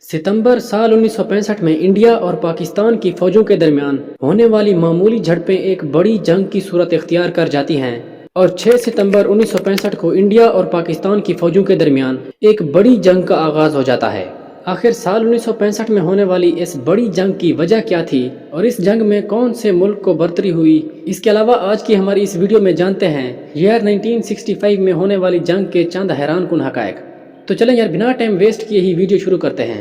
सितंबर साल 1965 में इंडिया और पाकिस्तान की फौजों के दरमियान होने वाली मामूली झड़पें एक बड़ी जंग की सूरत इख्तियार कर जाती हैं और 6 सितंबर 1965 को इंडिया और पाकिस्तान की फौजों के दरमियान एक बड़ी जंग का आगाज हो जाता है। आखिर साल 1965 में होने वाली इस बड़ी जंग की वजह क्या थी और इस जंग में कौन से मुल्क को बढ़तरी हुई, इसके अलावा आज की हमारी इस वीडियो में जानते हैं ईयर 1965 में होने वाली जंग के चंद हैरान कुन हकायक। तो चलें यार, बिना टाइम वेस्ट किए ही वीडियो शुरू करते हैं।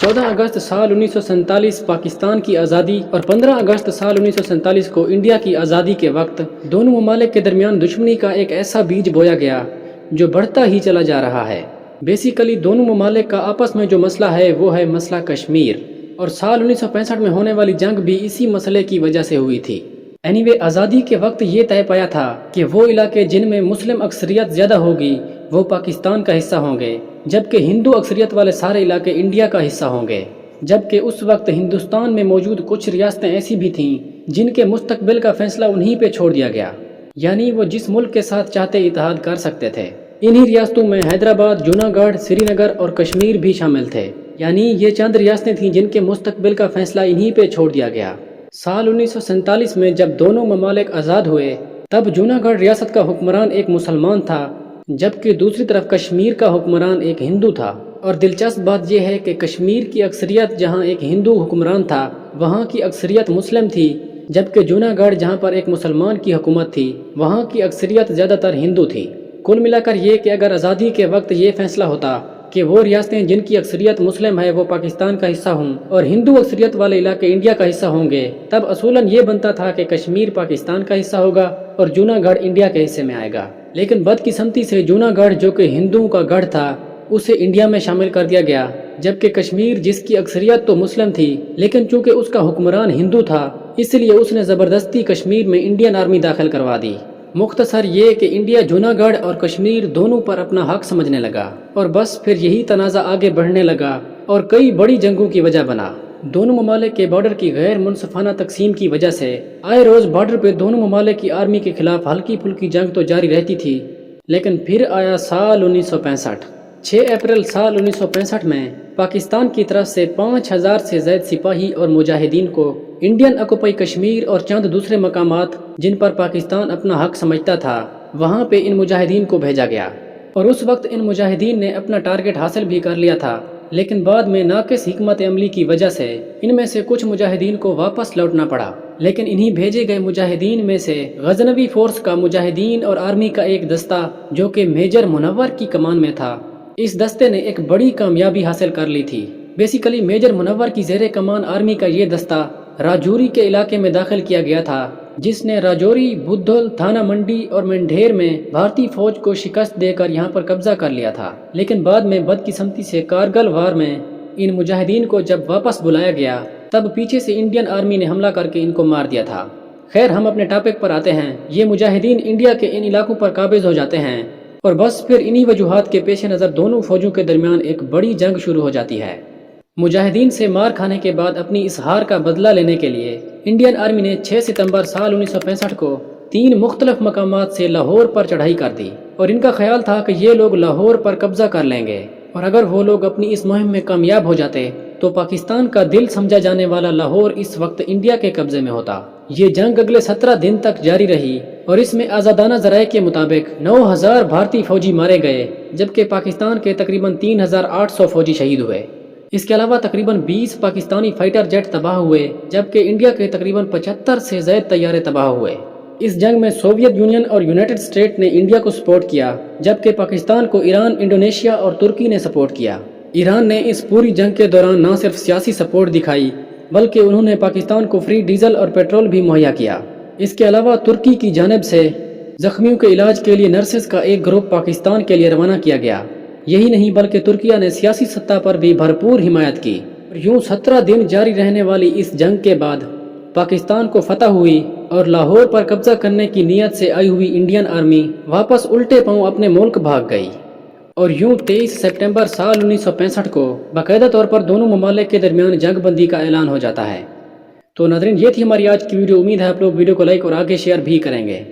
14 अगस्त साल 1947 पाकिस्तान की आज़ादी और 15 अगस्त साल 1947 को इंडिया की आज़ादी के वक्त दोनों ममालिक के दरमियान दुश्मनी का एक ऐसा बीज बोया गया जो बढ़ता ही चला जा रहा है। बेसिकली दोनों ममालिक का आपस में जो मसला है वो है मसला कश्मीर, और साल 1965 में होने वाली जंग भी इसी मसले की वजह से हुई थी। एनीवे, आज़ादी के वक्त ये तय पाया था कि वो इलाके जिनमें मुस्लिम अक्सरियत ज़्यादा होगी वो पाकिस्तान का हिस्सा होंगे, जबकि हिंदू अक्सरियत वाले सारे इलाके इंडिया का हिस्सा होंगे। जबकि उस वक्त हिंदुस्तान में मौजूद कुछ रियासतें ऐसी भी थीं जिनके मुस्तकबिल का फैसला उन्हीं पे छोड़ दिया गया, यानी वो जिस मुल्क के साथ चाहते इत्तेहाद कर सकते थे। इन्हीं रियासतों में हैदराबाद, जूनागढ़, श्रीनगर और कश्मीर भी शामिल थे, यानी ये चंद रियासतें थीं जिनके मुस्तकबिल का फैसला इन्हीं पे छोड़ दिया गया। साल 1947 में जब दोनों ममालिक आज़ाद हुए तब जूनागढ़ रियासत का हुक्मरान एक मुसलमान था, जबकि दूसरी तरफ कश्मीर का हुक्मरान एक हिंदू था। और दिलचस्प बात यह है कि कश्मीर की अक्सरियत जहां एक हिंदू हुक्मरान था वहां की अक्सरियत मुस्लिम थी, जबकि जूनागढ़ जहां पर एक मुसलमान की हुकूमत थी वहां की अक्सरियत ज़्यादातर हिंदू थी। कुल मिलाकर ये कि अगर आज़ादी के वक्त ये फैसला होता कि वो रियासतें जिनकी अक्सरियत मुस्लिम है वो पाकिस्तान का हिस्सा हों और हिंदू अक्सरियत वाले इलाके इंडिया का हिस्सा होंगे, तब असूलन ये बनता था कि कश्मीर पाकिस्तान का हिस्सा होगा और जूनागढ़ इंडिया के हिस्से में आएगा। लेकिन बदकिस्मती से जूनागढ़ जो कि हिंदुओं का गढ़ था उसे इंडिया में शामिल कर दिया गया, जबकि कश्मीर जिसकी अक्सरियत तो मुस्लिम थी लेकिन चूंकि उसका हुक्मरान हिंदू था इसलिए उसने ज़बरदस्ती कश्मीर में इंडियन आर्मी दाखिल करवा दी। मुख्तसर ये कि इंडिया जूनागढ़ और कश्मीर दोनों पर अपना हक समझने लगा और बस फिर यही तनाज़ा आगे बढ़ने लगा और कई बड़ी जंगों की वजह बना। दोनों ममालिक के बॉर्डर की गैर मुनसफाना तकसीम की वजह से आए रोज़ बॉर्डर पे दोनों ममालिक की आर्मी के खिलाफ हल्की फुल्की जंग तो जारी रहती थी। लेकिन फिर आया साल 1965। 6 अप्रैल साल 1965 में पाकिस्तान की तरफ से 5000 से ज़ायद सिपाही और मुजाहिदीन को इंडियन ऑक्युपाई कश्मीर और चंद दूसरे मकामात जिन पर पाकिस्तान अपना हक समझता था वहाँ पे इन मुजाहिदीन को भेजा गया। और उस वक्त इन मुजाहिदीन ने अपना टारगेट हासिल भी कर लिया था, लेकिन बाद में नाक़िस हिकमत अमली की वजह से इनमें से कुछ मुजाहिदीन को वापस लौटना पड़ा। लेकिन इन्हीं भेजे गए मुजाहिदीन में से गजनवी फोर्स का मुजाहिदीन और आर्मी का एक दस्ता जो कि मेजर मुनव्वर की कमान में था, इस दस्ते ने एक बड़ी कामयाबी हासिल कर ली थी। बेसिकली मेजर मुनव्वर की ज़ेरे कमान आर्मी का ये दस्ता राजौरी के इलाके में दाखिल किया गया था, जिसने राजौरी, बुद्धल, थाना मंडी और मंढेर में भारतीय फौज को शिकस्त देकर यहाँ पर कब्जा कर लिया था। लेकिन बाद में बदकिस्मती से कारगिल वार में इन मुजाहिदीन को जब वापस बुलाया गया तब पीछे से इंडियन आर्मी ने हमला करके इनको मार दिया था। खैर, हम अपने टॉपिक पर आते हैं। ये मुजाहिदीन इंडिया के इन इलाकों पर काबिज हो जाते हैं और बस फिर इन्हीं वजूहात के पेश नज़र दोनों फौजों के दरमियान एक बड़ी जंग शुरू हो जाती है। मुजाहिदीन से मार खाने के बाद अपनी इस हार का बदला लेने के लिए इंडियन आर्मी ने 6 सितंबर साल 1965 को 3 मुख्तलिफ मकामात से लाहौर पर चढ़ाई कर दी और इनका ख्याल था कि ये लोग लाहौर पर कब्जा कर लेंगे और अगर वो लोग अपनी इस मुहिम में कामयाब हो जाते तो पाकिस्तान का दिल समझा जाने वाला लाहौर इस वक्त इंडिया के कब्जे में होता। ये जंग अगले 17 दिन तक जारी रही और इसमें आज़ादाना ज़राए के मुताबिक 9000 भारतीय फौजी मारे गए, जबकि पाकिस्तान के तकरीबन 3800 फौजी शहीद हुए। इसके अलावा तकरीबन 20 पाकिस्तानी फाइटर जेट तबाह हुए, जबकि इंडिया के तकरीबन 75 से ज़ायद तैयारे तबाह हुए। इस जंग में सोवियत यूनियन और यूनाइटेड स्टेट ने इंडिया को सपोर्ट किया, जबकि पाकिस्तान को ईरान, इंडोनेशिया और तुर्की ने सपोर्ट किया। ईरान ने इस पूरी जंग के दौरान न सिर्फ सियासी सपोर्ट दिखाई बल्कि उन्होंने पाकिस्तान को फ्री डीजल और पेट्रोल भी मुहैया किया। इसके अलावा तुर्की की जानिब से जख्मियों के इलाज के लिए नर्सेज का एक ग्रुप पाकिस्तान के लिए रवाना किया गया। यही नहीं बल्कि तुर्किया ने सियासी सत्ता पर भी भरपूर हिमायत की। यूं 17 दिन जारी रहने वाली इस जंग के बाद पाकिस्तान को फतह हुई और लाहौर पर कब्जा करने की नीयत से आई हुई इंडियन आर्मी वापस उल्टे पांव अपने मुल्क भाग गई। और यूं 23 सितंबर साल 1965 को बाकायदा तौर पर दोनों ममालिक के दरमियान जंग बंदी का ऐलान हो जाता है। तो नाज़रीन, ये थी हमारी आज की वीडियो। उम्मीद है आप लोग वीडियो को लाइक और आगे शेयर भी करेंगे।